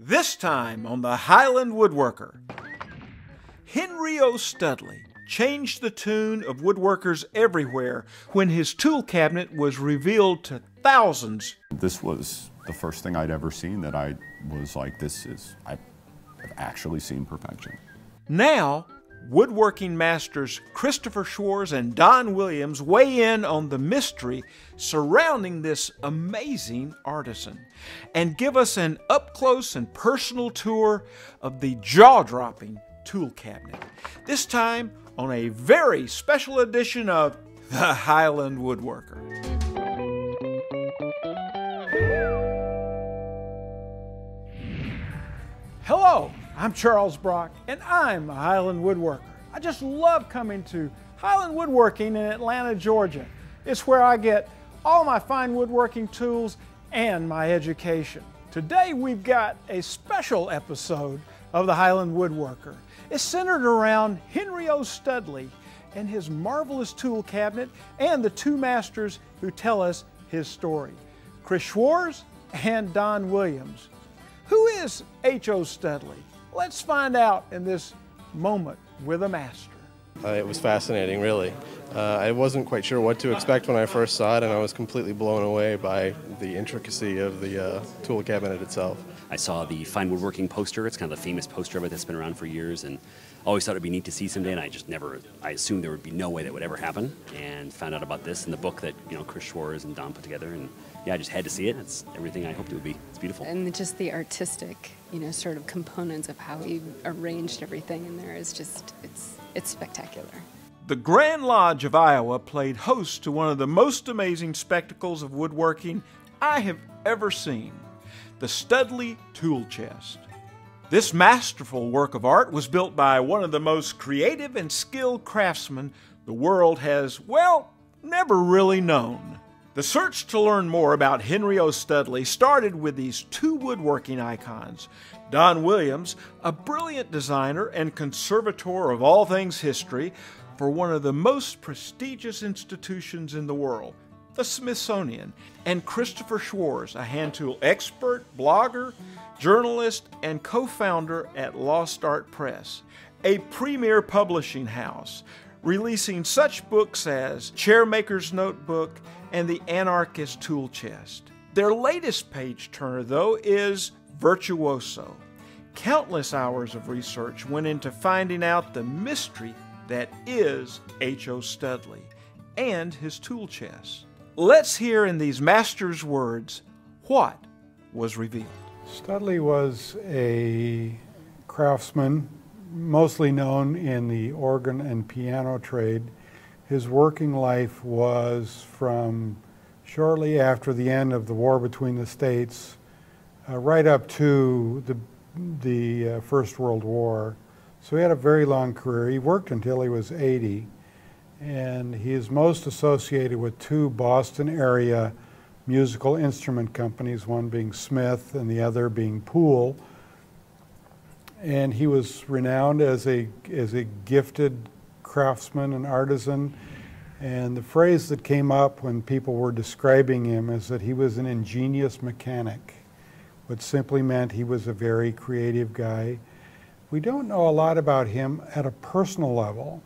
This time on the Highland Woodworker, Henry O. Studley changed the tune of woodworkers everywhere when his tool cabinet was revealed to thousands. This was the first thing I'd ever seen that I was like, I've actually seen perfection. Now, woodworking masters Christopher Schwarz and Don Williams weigh in on the mystery surrounding this amazing artisan and give us an up-close and personal tour of the jaw-dropping tool cabinet. This time on a very special edition of the Highland Woodworker. Hello, I'm Charles Brock, and I'm a Highland Woodworker. I just love coming to Highland Woodworking in Atlanta, Georgia. It's where I get all my fine woodworking tools and my education. Today we've got a special episode of the Highland Woodworker. It's centered around Henry O. Studley and his marvelous tool cabinet and the two masters who tell us his story, Chris Schwarz and Don Williams. Who is H.O. Studley? Let's find out in this moment with a master. It was fascinating, really. I wasn't quite sure what to expect when I first saw it, and I was completely blown away by the intricacy of the tool cabinet itself. I saw the Fine Woodworking poster. It's kind of the famous poster of it that's been around for years, and always thought it'd be neat to see someday, and I assumed there would be no way that would ever happen, and found out about this in the book that, Chris Schwarz and Don put together, and yeah, I just had to see it. It's everything I hoped it would be. It's beautiful. And just the artistic, sort of components of how he arranged everything in there is just, it's spectacular. The Grand Lodge of Iowa played host to one of the most amazing spectacles of woodworking I have ever seen, the Studley Tool Chest. This masterful work of art was built by one of the most creative and skilled craftsmen the world has, well, never really known. The search to learn more about Henry O. Studley started with these two woodworking icons. Don Williams, a brilliant designer and conservator of all things history for one of the most prestigious institutions in the world, the Smithsonian, and Christopher Schwarz, a hand tool expert, blogger, journalist, and co-founder at Lost Art Press, a premier publishing house, releasing such books as Chairmaker's Notebook and The Anarchist Tool Chest. Their latest page-turner, though, is Virtuoso. Countless hours of research went into finding out the mystery that is H.O. Studley and his tool chest. Let's hear in these masters' words what was revealed. Studley was a craftsman, mostly known in the organ and piano trade. His working life was from shortly after the end of the war between the states right up to the First World War. So he had a very long career. He worked until he was 80, and he is most associated with two Boston area musical instrument companies, one being Smith and the other being Poole. And he was renowned as a gifted craftsman and artisan. And the phrase that came up when people were describing him is that he was an ingenious mechanic, which simply meant he was a very creative guy. We don't know a lot about him at a personal level,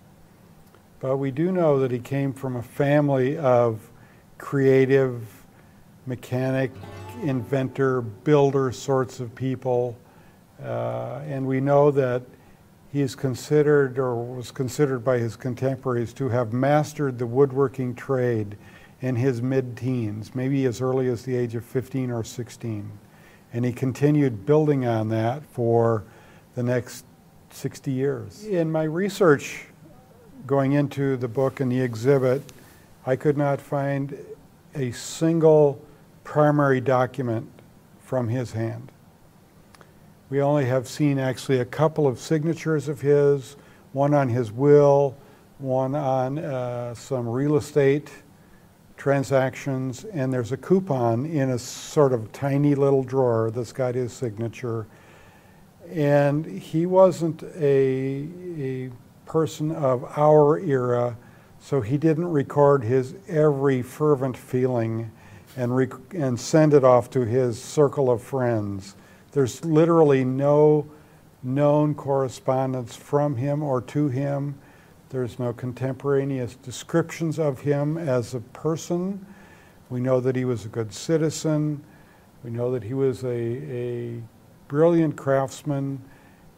but we do know that he came from a family of creative, mechanic, inventor, builder sorts of people. And we know that he is considered, or was considered by his contemporaries, to have mastered the woodworking trade in his mid-teens, maybe as early as the age of 15 or 16. And he continued building on that for the next 60 years. In my research going into the book and the exhibit, I could not find a single primary document from his hand. We only have seen actually a couple of signatures of his, one on his will, one on some real estate transactions, and there's a coupon in a sort of tiny little drawer that's got his signature. And he wasn't a person of our era, so he didn't record his every fervent feeling and send it off to his circle of friends. There's literally no known correspondence from him or to him. There's no contemporaneous descriptions of him as a person. We know that he was a good citizen. We know that he was a brilliant craftsman,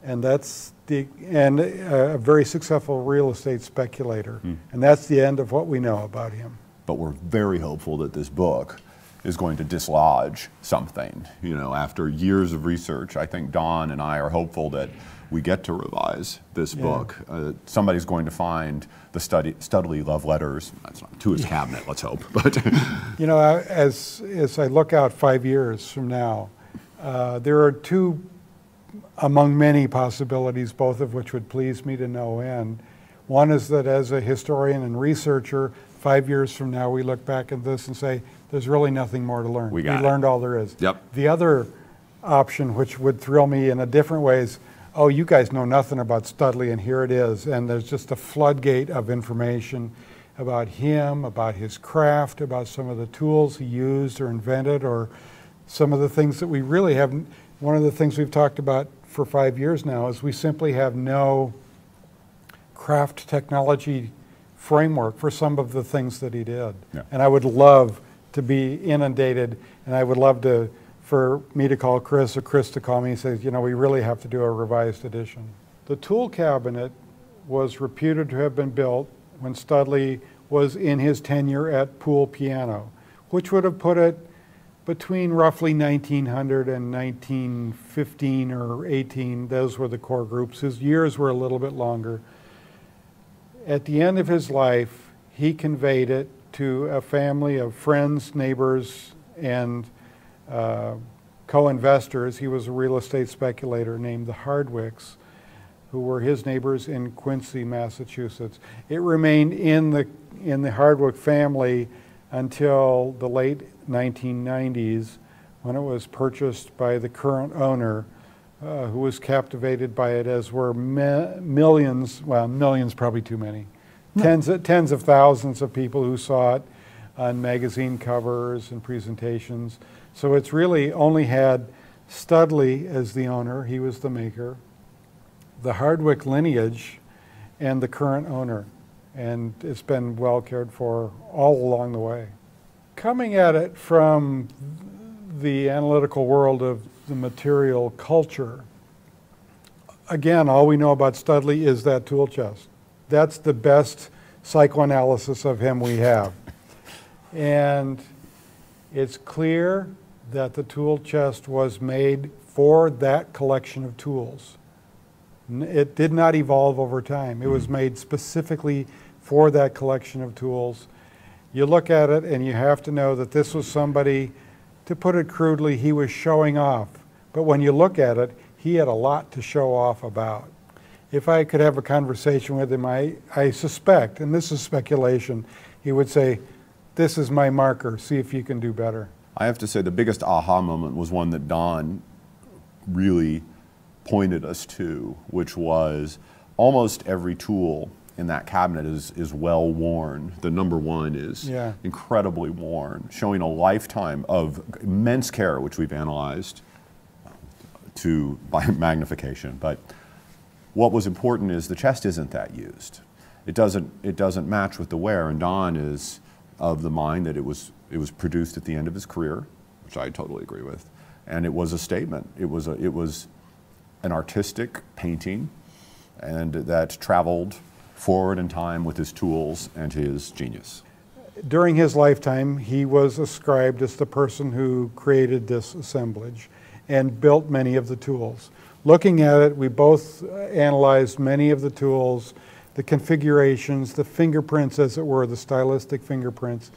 and a very successful real estate speculator. And that's the end of what we know about him. But we're very hopeful that this book is going to dislodge something. You know, after years of research, I think Don and I are hopeful that we get to revise this book. Somebody's going to find the Studley love letters. That's not to his cabinet, let's hope. But you know, as I look out 5 years from now, there are two among many possibilities, both of which would please me to no end. One is that as a historian and researcher, 5 years from now, we look back at this and say, there's really nothing more to learn. We learned all there is. Yep. The other option, which would thrill me in a different way, is, oh, you guys know nothing about Studley, and here it is. And there's just a floodgate of information about him, about his craft, about some of the tools he used or invented, or some of the things that we really haven't. One of the things we've talked about for 5 years now is we simply have no craft technology framework for some of the things that he did. Yeah. And I would love to be inundated, and I would love for me to call Chris or Chris to call me and say, you know, we really have to do a revised edition. The tool cabinet was reputed to have been built when Studley was in his tenure at Poole Piano, which would have put it between roughly 1900 and 1915 or 18. Those were the core groups. His years were a little bit longer. At the end of his life, he conveyed it to a family of friends, neighbors, and co-investors. He was a real estate speculator named the Hardwicks, who were his neighbors in Quincy, Massachusetts. It remained in the Hardwick family until the late 1990s, when it was purchased by the current owner, who was captivated by it, as were millions, well, millions probably too many, tens of thousands of people who saw it on magazine covers and presentations. So it's really only had Studley as the owner, he was the maker, the Hardwick lineage, and the current owner. And it's been well cared for all along the way. Coming at it from the analytical world of the material culture, again, all we know about Studley is that tool chest. That's the best psychoanalysis of him we have. And it's clear that the tool chest was made for that collection of tools. It did not evolve over time. It was made specifically for that collection of tools. You look at it and you have to know that this was somebody, to put it crudely, he was showing off. But when you look at it, he had a lot to show off about. If I could have a conversation with him, I suspect, and this is speculation, he would say, this is my marker, see if you can do better. I have to say the biggest aha moment was one that Don really pointed us to, which was almost every tool in that cabinet is well worn. The number one is incredibly worn, showing a lifetime of immense care, which we've analyzed by magnification. But what was important is the chest isn't that used. It doesn't match with the wear, and Don is of the mind that it was produced at the end of his career, which I totally agree with, and it was a statement. It was an artistic painting, and that traveled forward in time with his tools and his genius. During his lifetime, he was ascribed as the person who created this assemblage and built many of the tools. Looking at it, we both analyzed many of the tools, the configurations, the fingerprints, as it were, the stylistic fingerprints.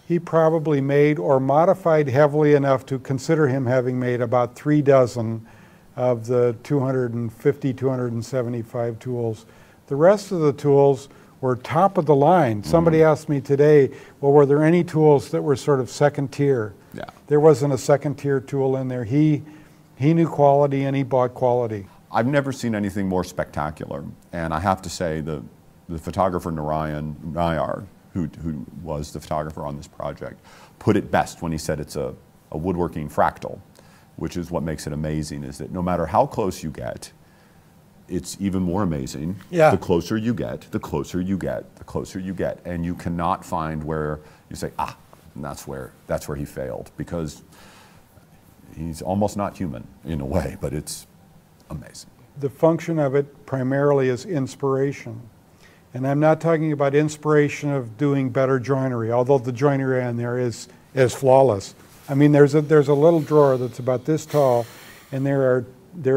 He probably made or modified heavily enough to consider him having made about 3 dozen of the 250, 275 tools. The rest of the tools were top of the line. Somebody asked me today, well, were there any tools that were sort of second tier? Yeah. There wasn't a second tier tool in there. He knew quality and he bought quality. I've never seen anything more spectacular, and I have to say the photographer Nayar, who was the photographer on this project, put it best when he said it's a woodworking fractal. which is what makes it amazing, is that no matter how close you get, it's even more amazing. Yeah. The closer you get, the closer you get, the closer you get, and you cannot find where you say, and that's where he failed, because he's almost not human in a way, but it's amazing. The function of it primarily is inspiration. And I'm not talking about inspiration of doing better joinery, although the joinery on there is flawless. I mean, there's a little drawer that's about this tall, and there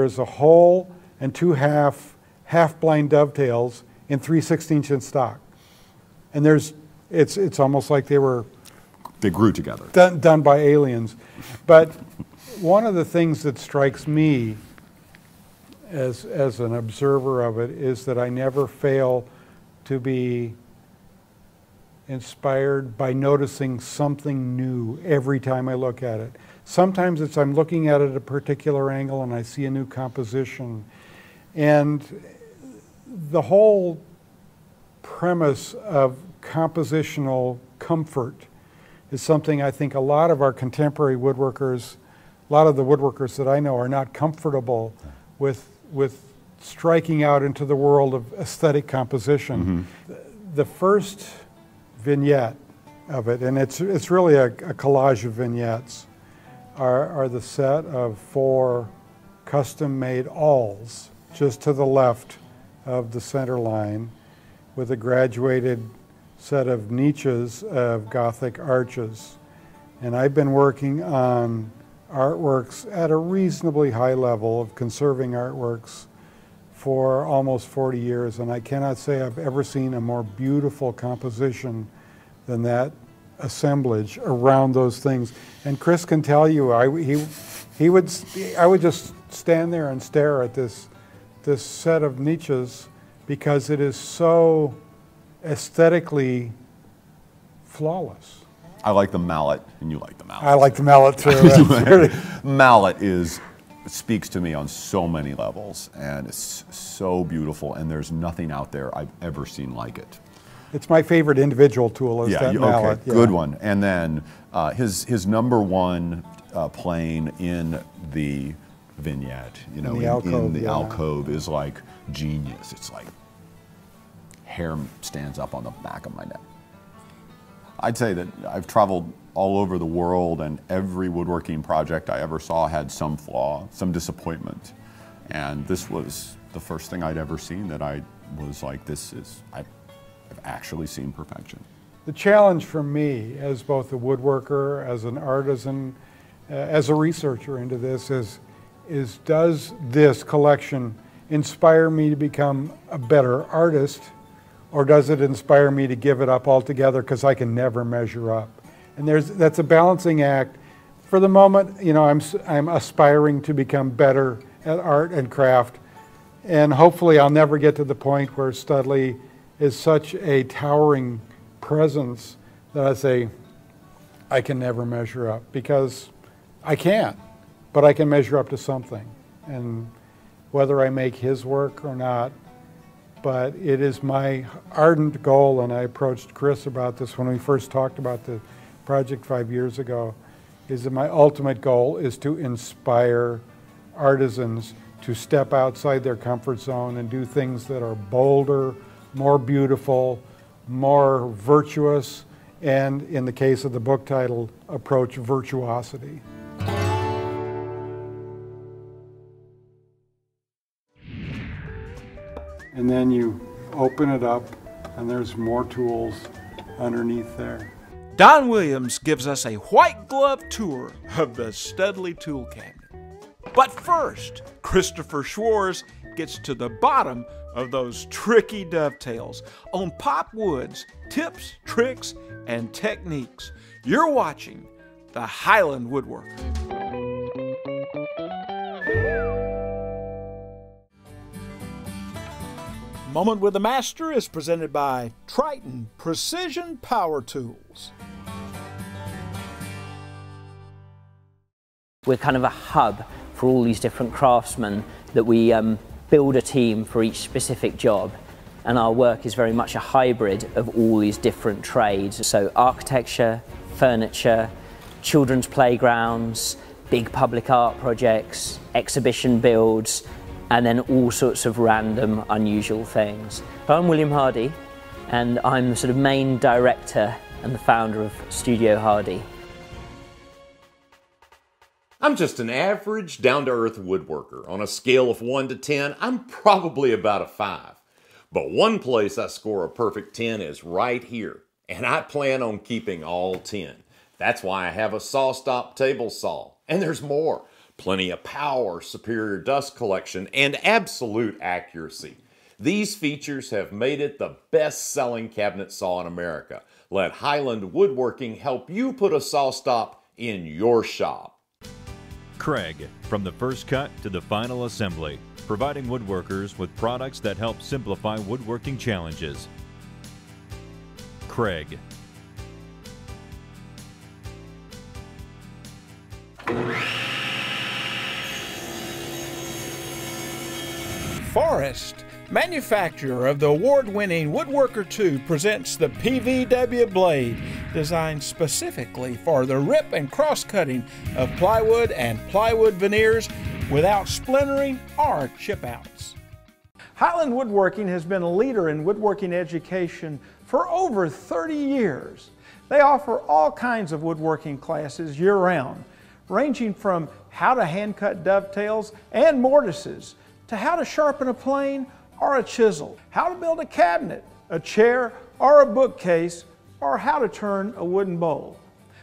is a hole and two half-blind dovetails in 3/16 inch stock. And it's almost like they grew together. Done by aliens. But one of the things that strikes me as an observer of it is that I never fail to be inspired by noticing something new every time I look at it. Sometimes it's I'm looking at it at a particular angle and I see a new composition. And the whole premise of compositional comfort is something I think a lot of our contemporary woodworkers, a lot of the woodworkers that I know are not comfortable with striking out into the world of aesthetic composition. Mm-hmm. The first vignette of it, and it's really a collage of vignettes, are the set of 4 custom-made awls just to the left of the center line, with a graduated set of niches of Gothic arches. And I've been working on artworks at a reasonably high level of conserving artworks for almost 40 years, and I cannot say I've ever seen a more beautiful composition than that assemblage around those things. And Chris can tell you, I would just stand there and stare at this set of niches because it is so aesthetically flawless. I like the mallet, and you like the mallet. I like the mallet too. Mallet speaks to me on so many levels, and it's so beautiful, and there's nothing out there I've ever seen like it. It's my favorite individual tool is that mallet. Okay, good one. And then his number one plane in the vignette, in the alcove is like genius. It's like hair stands up on the back of my neck. I'd say that I've traveled all over the world, and every woodworking project I ever saw had some flaw, some disappointment. And this was the first thing I'd ever seen that I was like, I've actually seen perfection. The challenge for me as both a woodworker, as an artisan, as a researcher into this is does this collection inspire me to become a better artist, or does it inspire me to give it up altogether because I can never measure up? And that's a balancing act. For the moment, I'm aspiring to become better at art and craft, and hopefully I'll never get to the point where Studley is such a towering presence that I say, I can never measure up, because I can't, but I can measure up to something. And whether I make his work or not, but it is my ardent goal, and I approached Chris about this when we first talked about the project 5 years ago, is that my ultimate goal is to inspire artisans to step outside their comfort zone and do things that are bolder, more beautiful, more virtuous, and in the case of the book title, approach virtuosity. And then you open it up, and there's more tools underneath there. Don Williams gives us a white glove tour of the Studley tool cabinet. But first, Christopher Schwarz gets to the bottom of those tricky dovetails on pop woods, tips, tricks, and techniques. You're watching the Highland Woodworker. Moment with the Master is presented by Triton Precision Power Tools. We're kind of a hub for all these different craftsmen that we build a team for each specific job. And our work is very much a hybrid of all these different trades. So architecture, furniture, children's playgrounds, big public art projects, exhibition builds, and then all sorts of random, unusual things. So I'm William Hardy, and I'm the sort of main director and the founder of Studio Hardy. I'm just an average, down-to-earth woodworker. On a scale of 1 to 10, I'm probably about a 5. But one place I score a perfect 10 is right here, and I plan on keeping all 10. That's why I have a SawStop table saw. And there's more. Plenty of power, superior dust collection, and absolute accuracy. These features have made it the best-selling cabinet saw in America. Let Highland Woodworking help you put a SawStop in your shop. Craig, from the first cut to the final assembly, providing woodworkers with products that help simplify woodworking challenges. Craig. Forrest, manufacturer of the award-winning Woodworker 2, presents the PVW blade, designed specifically for the rip and cross-cutting of plywood and plywood veneers without splintering or chip-outs. Highland Woodworking has been a leader in woodworking education for over 30 years. They offer all kinds of woodworking classes year-round, ranging from how to hand-cut dovetails and mortises, to how to sharpen a plane or a chisel, how to build a cabinet, a chair, or a bookcase, or how to turn a wooden bowl.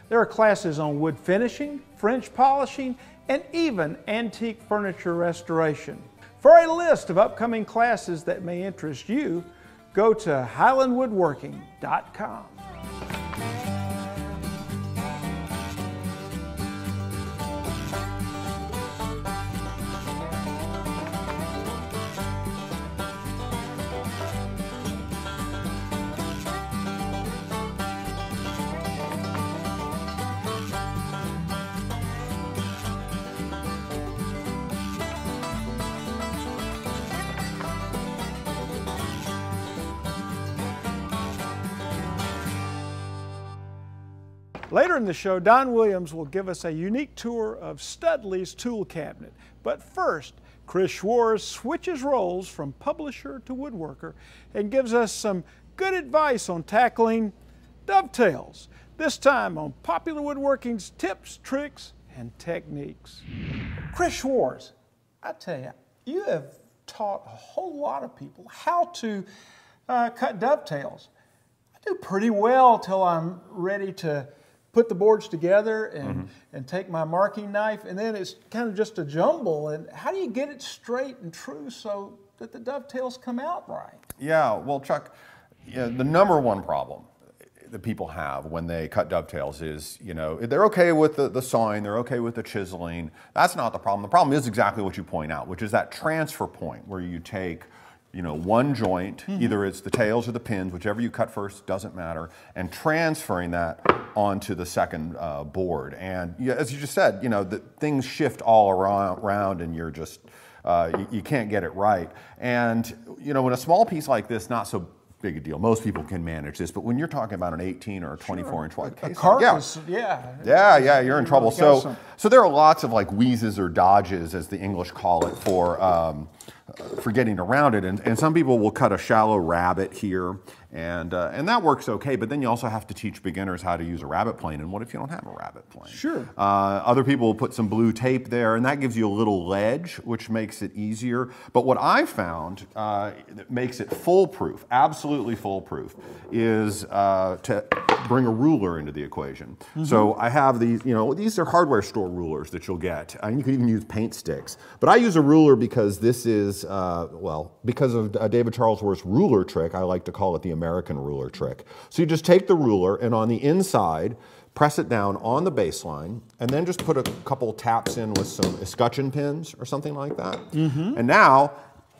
There are classes on wood finishing, French polishing, and even antique furniture restoration. For a list of upcoming classes that may interest you, go to highlandwoodworking.com. Later in the show, Don Williams will give us a unique tour of Studley's tool cabinet. But first, Chris Schwarz switches roles from publisher to woodworker and gives us some good advice on tackling dovetails, this time on Popular Woodworking's tips, tricks, and techniques. Chris Schwarz, I tell you, you have taught a whole lot of people how to cut dovetails. I do pretty well till I'm ready to put the boards together and take my marking knife, and then it's kind of just a jumble. And how do you get it straight and true so that the dovetails come out right? Yeah, well, Chuck, the number one problem that people have when they cut dovetails is, you know, they're okay with the sawing, they're okay with the chiseling. That's not the problem. The problem is exactly what you point out, which is that transfer point where you take, you know, one joint, either it's the tails or the pins, whichever you cut first, doesn't matter, and transferring that onto the second board. And as you just said, you know, things shift all around and you're just, you can't get it right. And, you know, when a small piece like this, not so big a deal. Most people can manage this, but when you're talking about an 18 or a 24-inch wide case, carcass, yeah, you're in trouble. So there are lots of like wheezes or dodges, as the English call it, for getting around it. And some people will cut a shallow rabbet here, and that works okay. But then you also have to teach beginners how to use a rabbet plane. And what if you don't have a rabbet plane? Sure. Other people will put some blue tape there, and that gives you a little ledge, which makes it easier. But what I found that makes it foolproof, absolutely foolproof, is to bring a ruler into the equation. So I have these, you know, these are hardware store rulers that you'll get. You can even use paint sticks. But I use a ruler because this is, well, because of David Charlesworth's ruler trick, I like to call it the American ruler trick. So you just take the ruler and on the inside, press it down on the baseline, and then just put a couple taps in with some escutcheon pins or something like that. And now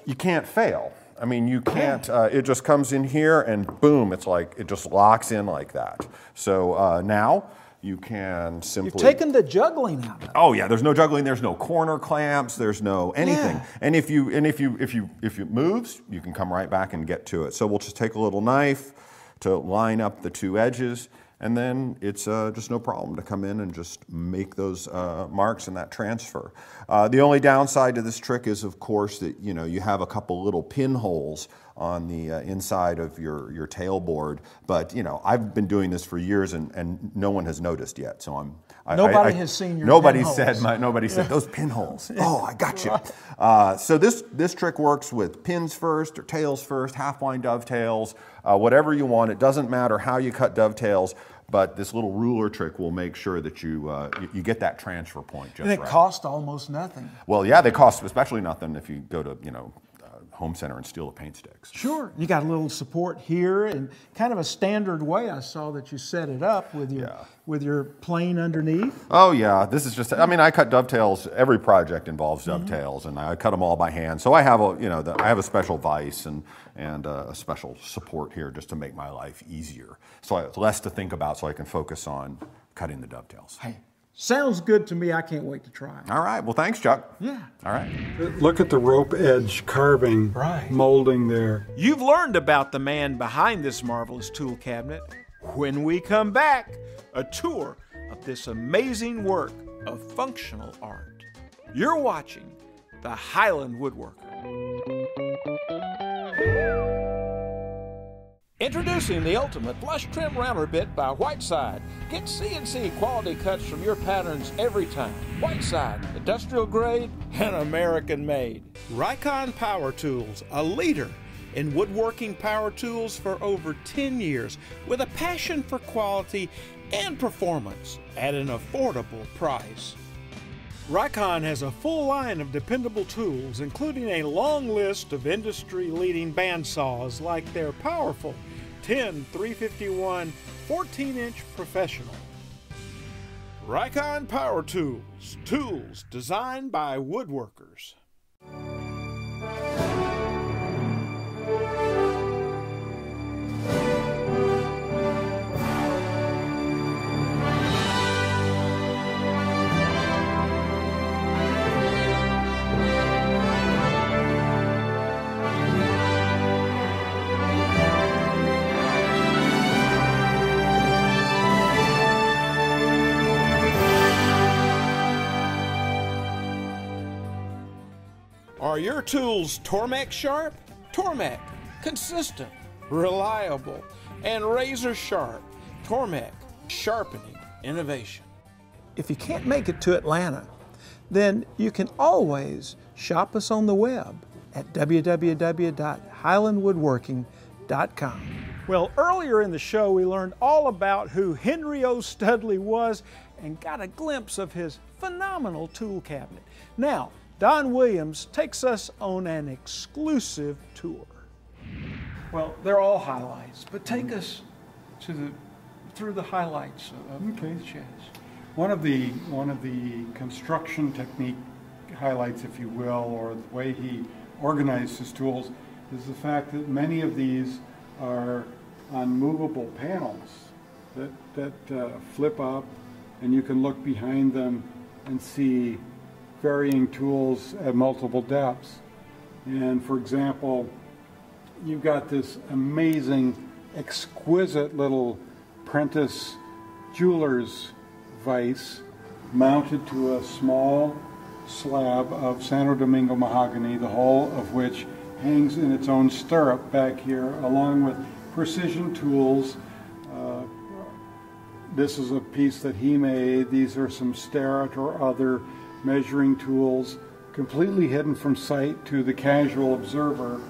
you can't fail. I mean, you can't, it just comes in here and boom, it's like, it just locks in like that. So now you can simply... You've taken the juggling out of it. Oh yeah, there's no juggling, there's no corner clamps, there's no anything. Yeah. And if it moves, you can come right back and get to it. So we'll just take a little knife to line up the two edges, and then it's just no problem to come in and just make those marks and that transfer. The only downside to this trick is, of course, that you have a couple little pinholes on the inside of your tailboard, but I've been doing this for years and no one has noticed yet, so Nobody has seen your nobody pinholes. Nobody said those pinholes. Oh, I got you. So this trick works with pins first or tails first, half-line dovetails, whatever you want. It doesn't matter how you cut dovetails, but this little ruler trick will make sure that you get that transfer point just right. And it costs almost nothing. Well, yeah, they cost especially nothing if you go to Home Center and steal the paint sticks. Sure. You got a little support here and kind of a standard way. I saw that you set it up with your plane underneath. Oh yeah, this is just, I cut dovetails. Every project involves dovetails, and I cut them all by hand. So I have I have a special vise and a special support here just to make my life easier. So I have less to think about, so I can focus on cutting the dovetails. Hey, sounds good to me. I can't wait to try it. All right. Well, thanks, Chuck. Yeah. All right. Look at the rope edge carving, molding there. You've learned about the man behind this marvelous tool cabinet. When we come back, a tour of this amazing work of functional art. You're watching the Highland Woodworker. Introducing the ultimate flush trim router bit by Whiteside. Get CNC quality cuts from your patterns every time. Whiteside, industrial grade and American made. Rikon Power Tools, a leader in woodworking power tools for over 10 years with a passion for quality and performance at an affordable price. Rikon has a full line of dependable tools, including a long list of industry-leading bandsaws like their powerful 10 351 14-inch Professional. Rikon Power Tools, tools designed by woodworkers. Are your tools Tormek sharp? Tormek, consistent, reliable, and razor sharp. Tormek, sharpening innovation. If you can't make it to Atlanta, then you can always shop us on the web at www.highlandwoodworking.com. Well, earlier in the show, we learned all about who Henry O. Studley was and got a glimpse of his phenomenal tool cabinet. Now, Don Williams takes us on an exclusive tour. Well, they're all highlights, but take us through the highlights of the chest. One of the construction technique highlights, if you will, or the way he organized his tools, is the fact that many of these are on movable panels that flip up, and you can look behind them and see varying tools at multiple depths. And for example, you've got this amazing, exquisite little Prentice jeweler's vise mounted to a small slab of Santo Domingo mahogany, the whole of which hangs in its own stirrup back here, along with precision tools. This is a piece that he made. These are some Starrett or other measuring tools, completely hidden from sight to the casual observer,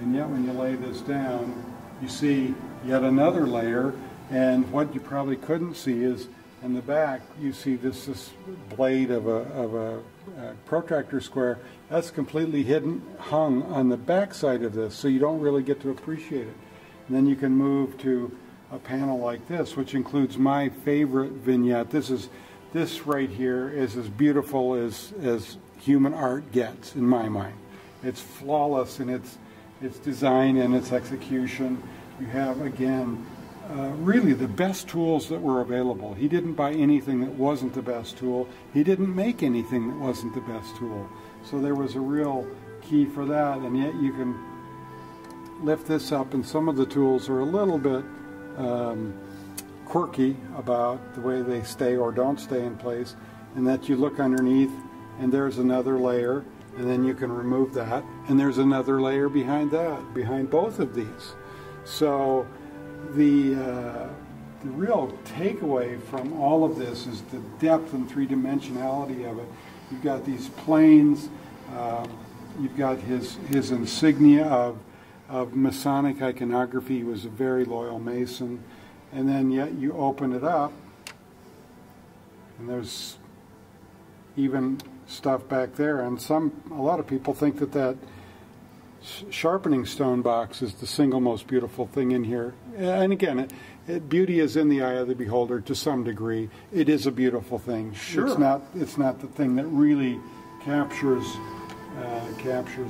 and yet when you lay this down, you see yet another layer, and what you probably couldn't see is in the back, you see this blade of a protractor square. That's completely hidden, hung on the back side of this, so you don't really get to appreciate it. And then you can move to a panel like this, which includes my favorite vignette. This right here is as beautiful as human art gets, in my mind. It's flawless in its design and its execution. You have, again, really the best tools that were available. He didn't buy anything that wasn't the best tool. He didn't make anything that wasn't the best tool. So there was a real key for that, and yet you can lift this up, and some of the tools are a little bit quirky about the way they stay or don't stay in place, and that you look underneath and there's another layer, and then you can remove that, and there's another layer behind that, behind both of these. So the real takeaway from all of this is the depth and three-dimensionality of it. You've got these planes, you've got his insignia of Masonic iconography. He was a very loyal Mason. And then yet you open it up, and there's even stuff back there. And a lot of people think that sharpening stone box is the single most beautiful thing in here. And again, beauty is in the eye of the beholder to some degree. It is a beautiful thing. Sure. It's not the thing that really captures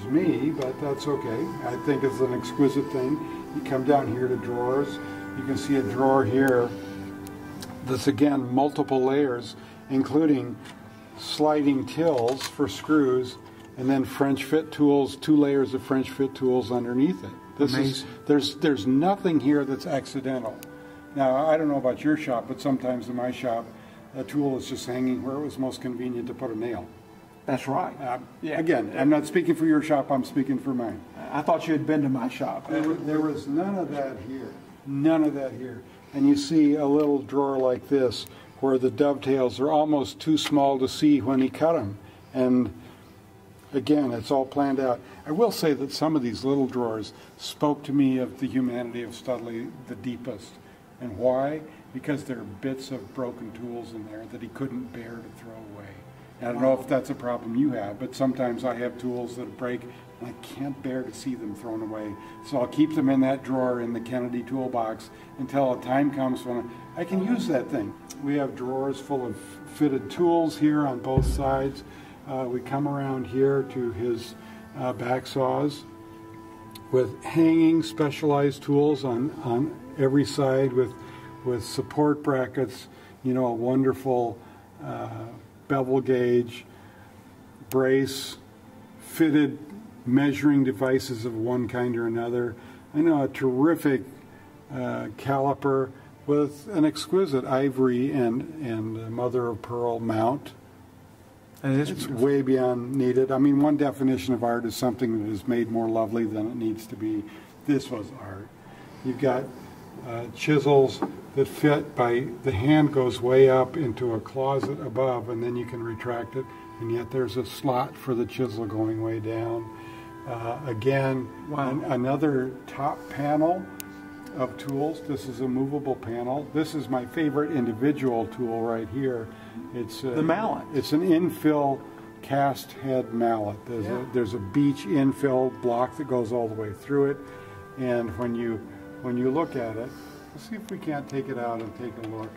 me, but that's okay. I think it's an exquisite thing. You come down here to drawers. You can see a drawer here that's, again, multiple layers, including sliding tills for screws, and then French fit tools, 2 layers of French fit tools underneath it. There's nothing here that's accidental. Now, I don't know about your shop, but sometimes in my shop, a tool is just hanging where it was most convenient to put a nail. That's right. Yeah. Again, I'm not speaking for your shop, I'm speaking for mine. I thought you had been to my shop. There was none of that here. None of that here. And you see a little drawer like this where the dovetails are almost too small to see when he cut them. And again, it's all planned out. I will say that some of these little drawers spoke to me of the humanity of Studley the deepest. And why? Because there are bits of broken tools in there that he couldn't bear to throw away. I don't know if that's a problem you have, but sometimes I have tools that break and I can't bear to see them thrown away. So I'll keep them in that drawer in the Kennedy toolbox until a time comes when I can use that thing. We have drawers full of fitted tools here on both sides. We come around here to his back saws with hanging specialized tools on every side with support brackets, you know, a wonderful bevel gauge, brace, fitted measuring devices of one kind or another. I know a terrific caliper with an exquisite ivory and mother of pearl mount. And it's way beyond needed. I mean, one definition of art is something that is made more lovely than it needs to be. This was art. You've got chisels that fit by, the hand goes way up into a closet above, and then you can retract it, and yet there's a slot for the chisel going way down. Again, another top panel of tools. This is a movable panel. This is my favorite individual tool right here. It's the mallet. It's an infill cast head mallet. There's a beech infill block that goes all the way through it, and when you look at it, let's see if we can't take it out and take a look.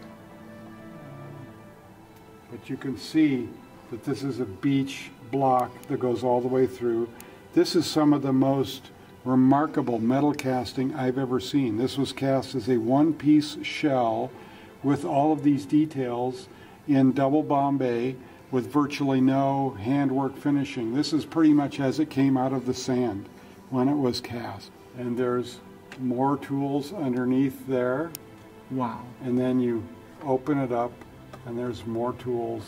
But you can see that this is a beech block that goes all the way through. This is some of the most remarkable metal casting I've ever seen. This was cast as a one-piece shell with all of these details in double Bombay with virtually no handwork finishing. This is pretty much as it came out of the sand when it was cast. And there's more tools underneath there. Wow. And then you open it up and there's more tools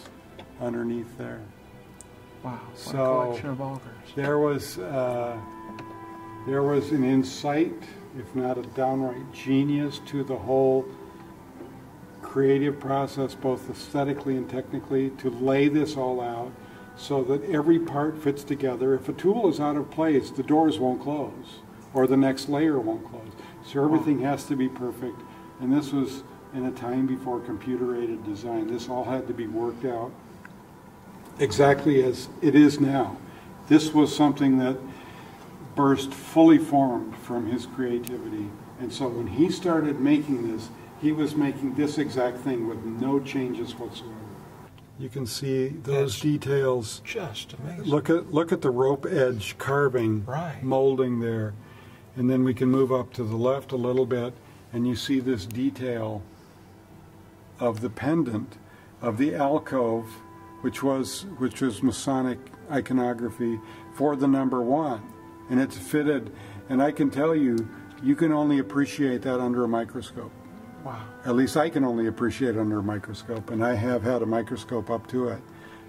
underneath there. Wow, what so a collection of augers. There was an insight, if not a downright genius, to the whole creative process, both aesthetically and technically, to lay this all out so that every part fits together. If a tool is out of place, the doors won't close, or the next layer won't close. So everything has to be perfect. And this was in a time before computer-aided design. This all had to be worked out exactly as it is now. This was something that burst fully formed from his creativity. And so when he started making this, he was making this exact thing with no changes whatsoever. You can see those details. Just amazing. Look at the rope edge carving, molding there. And then we can move up to the left a little bit, and you see this detail of the pendant, of the alcove, which was Masonic iconography for the number 1. And it's fitted, and I can tell you, you can only appreciate that under a microscope. Wow. At least I can only appreciate it under a microscope, and I have had a microscope up to it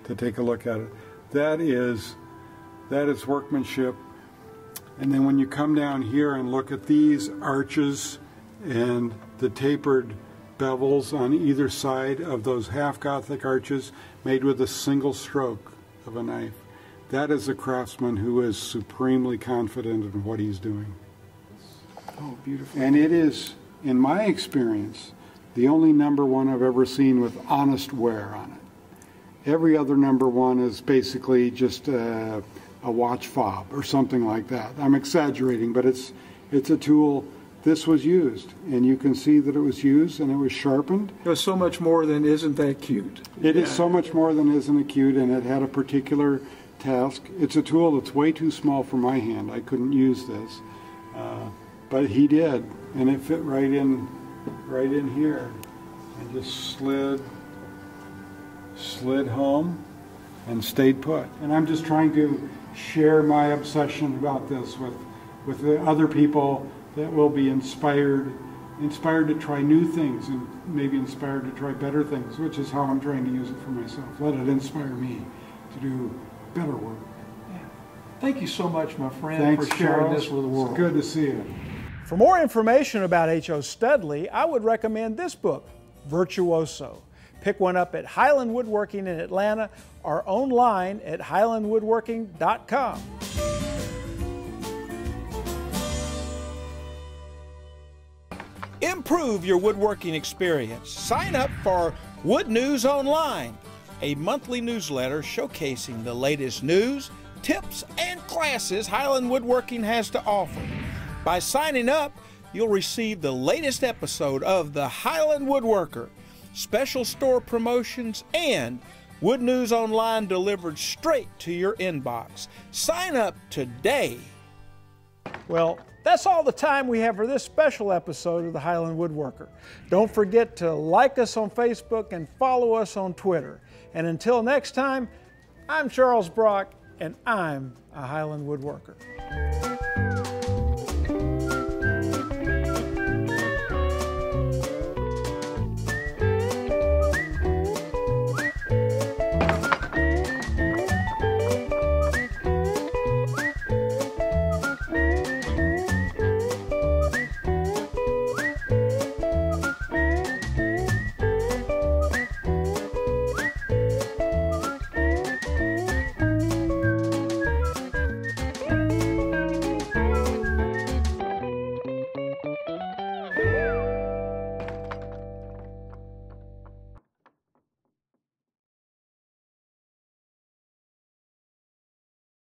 to take a look at it. That is workmanship. And then when you come down here and look at these arches and the tapered bevels on either side of those half Gothic arches made with a single stroke of a knife, that is a craftsman who is supremely confident in what he's doing. Oh, beautiful. And it is, in my experience, the only number one I've ever seen with honest wear on it. Every other number one is basically just a watch fob or something like that. I'm exaggerating, but it's a tool. This was used, and you can see that it was used and it was sharpened. It was so much more than isn't that cute. It is so much more than isn't it cute, and it had a particular task. It's a tool that's way too small for my hand. I couldn't use this, but he did, and it fit right in here, and just slid home and stayed put. And I'm just trying to share my obsession about this with the other people that will be inspired to try new things and maybe inspired to try better things, which is how I'm trying to use it for myself. Let it inspire me to do better work. Yeah. Thank you so much, my friend, Thanks, for sharing Charles. this with the world. It's good to see you. For more information about H.O. Studley, I would recommend this book, Virtuoso. Pick one up at Highland Woodworking in Atlanta or online at highlandwoodworking.com. Improve your woodworking experience. Sign up for Wood News Online, a monthly newsletter showcasing the latest news, tips, and classes Highland Woodworking has to offer. By signing up, you'll receive the latest episode of the Highland Woodworker, special store promotions, and Wood News Online delivered straight to your inbox. Sign up today. Well, that's all the time we have for this special episode of the Highland Woodworker. Don't forget to like us on Facebook and follow us on Twitter. And until next time, I'm Charles Brock, and I'm a Highland Woodworker.